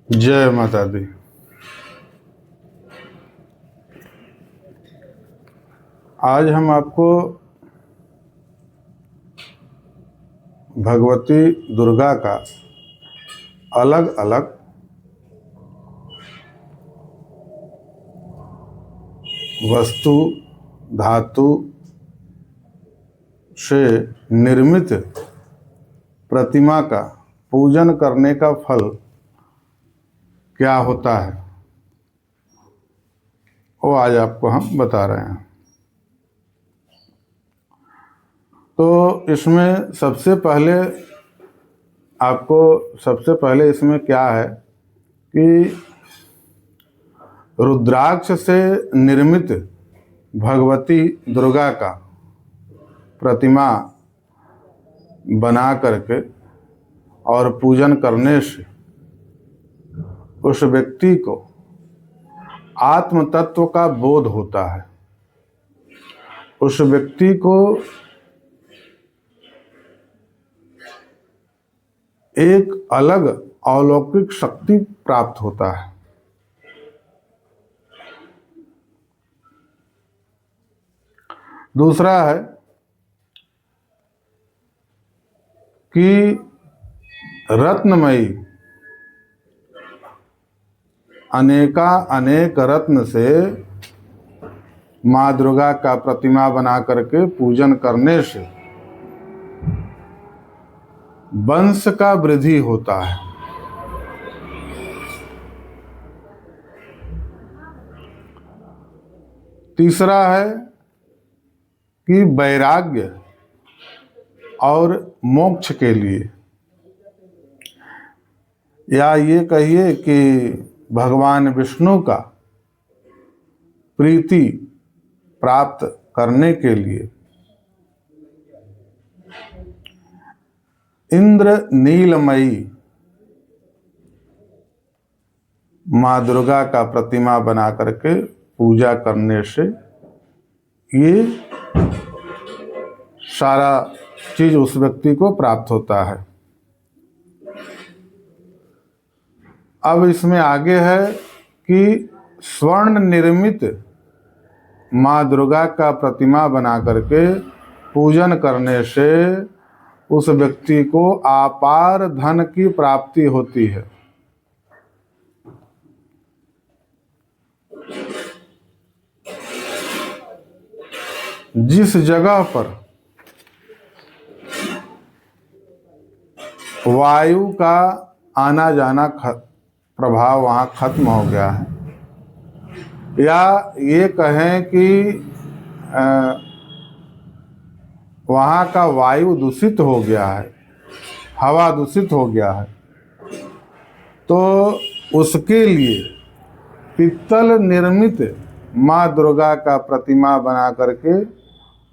जय माता दी। आज हम आपको भगवती दुर्गा का अलग अलग वस्तु धातु से निर्मित प्रतिमा का पूजन करने का फल क्या होता है वो आज आपको हम बता रहे हैं। तो इसमें सबसे पहले इसमें क्या है कि रुद्राक्ष से निर्मित भगवती दुर्गा का प्रतिमा बना करके और पूजन करने से उस व्यक्ति को आत्म तत्व का बोध होता है। उस व्यक्ति को एक अलग अलौकिक शक्ति प्राप्त होता है। दूसरा है कि रत्नमयी अनेक रत्न से माँ दुर्गा का प्रतिमा बना करके पूजन करने से वंश का वृद्धि होता है। तीसरा है कि वैराग्य और मोक्ष के लिए, या ये कहिए कि भगवान विष्णु का प्रीति प्राप्त करने के लिए इंद्र नीलमयी माँ दुर्गा का प्रतिमा बना करके पूजा करने से ये सारा चीज उस व्यक्ति को प्राप्त होता है। अब इसमें आगे है कि स्वर्ण निर्मित माँ दुर्गा का प्रतिमा बना करके पूजन करने से उस व्यक्ति को अपार धन की प्राप्ति होती है। जिस जगह पर वायु का आना जाना प्रभाव वहाँ खत्म हो गया है, या ये कहें कि वहाँ का वायु दूषित हो गया है, हवा दूषित हो गया है, तो उसके लिए पित्तल निर्मित माँ दुर्गा का प्रतिमा बना करके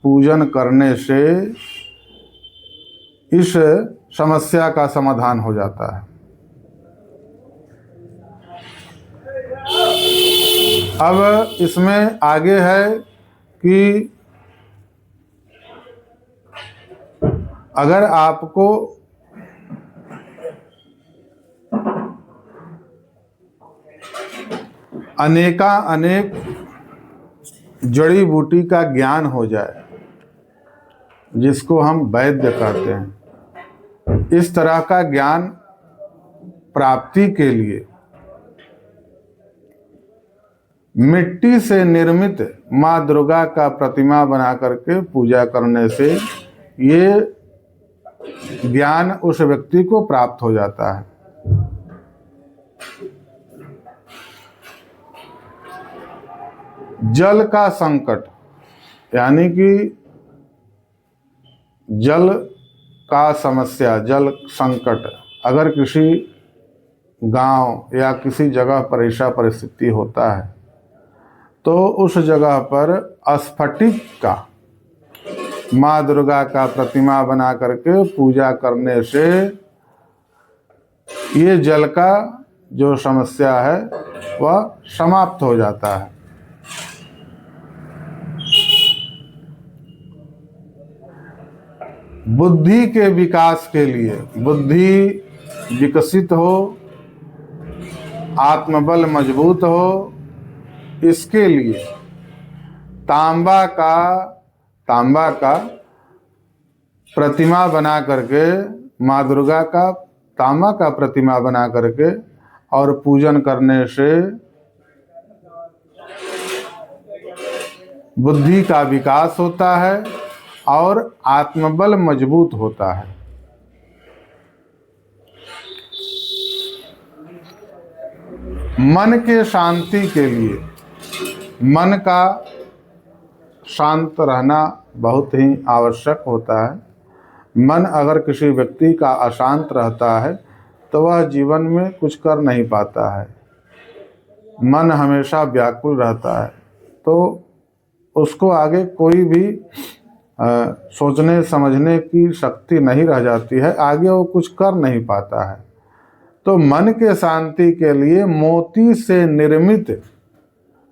पूजन करने से इस समस्या का समाधान हो जाता है। अब इसमें आगे है कि अगर आपको अनेक जड़ी बूटी का ज्ञान हो जाए, जिसको हम वैद्य कहते हैं, इस तरह का ज्ञान प्राप्ति के लिए मिट्टी से निर्मित माँ दुर्गा का प्रतिमा बना करके पूजा करने से ये ज्ञान उस व्यक्ति को प्राप्त हो जाता है। जल का संकट, यानी कि जल का समस्या, जल संकट अगर किसी गांव या किसी जगह पर ऐसा परिस्थिति होता है तो उस जगह पर स्फटिक का माँ दुर्गा का प्रतिमा बना करके पूजा करने से ये जल का जो समस्या है वह समाप्त हो जाता है। बुद्धि के विकास के लिए, बुद्धि विकसित हो, आत्मबल मजबूत हो, इसके लिए तांबा का प्रतिमा बना करके, माँ दुर्गा का तांबा का प्रतिमा बना करके और पूजन करने से बुद्धि का विकास होता है और आत्मबल मजबूत होता है। मन के शांति के लिए, मन का शांत रहना बहुत ही आवश्यक होता है। मन अगर किसी व्यक्ति का अशांत रहता है तो वह जीवन में कुछ कर नहीं पाता है। मन हमेशा व्याकुल रहता है तो उसको आगे कोई भी सोचने समझने की शक्ति नहीं रह जाती है, आगे वो कुछ कर नहीं पाता है। तो मन के शांति के लिए मोती से निर्मित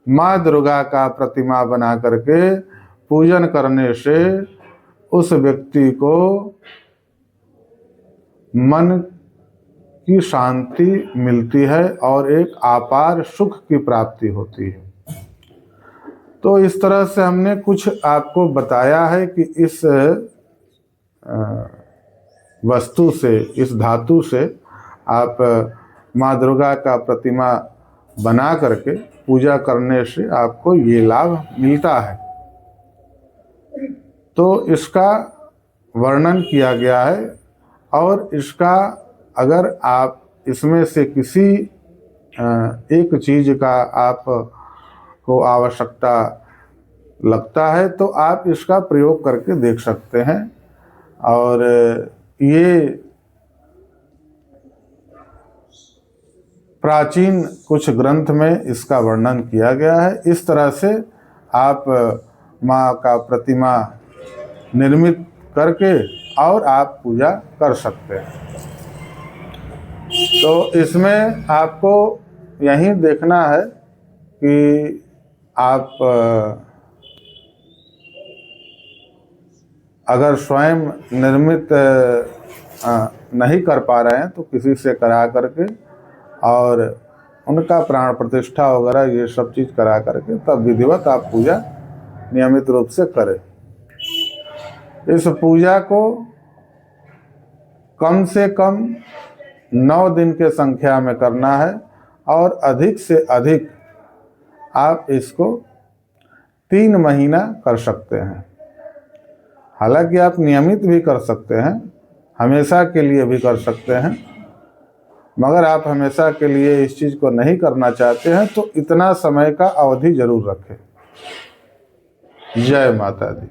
माँ दुर्गा का प्रतिमा बना करके पूजन करने से उस व्यक्ति को मन की शांति मिलती है और एक अपार सुख की प्राप्ति होती है। तो इस तरह से हमने कुछ आपको बताया है कि इस वस्तु से, इस धातु से आप माँ दुर्गा का प्रतिमा बना करके पूजा करने से आपको ये लाभ मिलता है। तो इसका वर्णन किया गया है और इसका अगर आप इसमें से किसी एक चीज़ का आप को आवश्यकता लगता है तो आप इसका प्रयोग करके देख सकते हैं। और ये प्राचीन कुछ ग्रंथ में इसका वर्णन किया गया है। इस तरह से आप माँ का प्रतिमा निर्मित करके और आप पूजा कर सकते हैं। तो इसमें आपको यही देखना है कि आप अगर स्वयं निर्मित नहीं कर पा रहे हैं तो किसी से करा करके और उनका प्राण प्रतिष्ठा वगैरह ये सब चीज़ करा करके तब विधिवत आप पूजा नियमित रूप से करें। इस पूजा को कम से कम 9 दिन के संख्या में करना है और अधिक से अधिक आप इसको 3 महीना कर सकते हैं। हालांकि आप नियमित भी कर सकते हैं, हमेशा के लिए भी कर सकते हैं, मगर आप हमेशा के लिए इस चीज़ को नहीं करना चाहते हैं तो इतना समय का अवधि जरूर रखें। जय माता दी।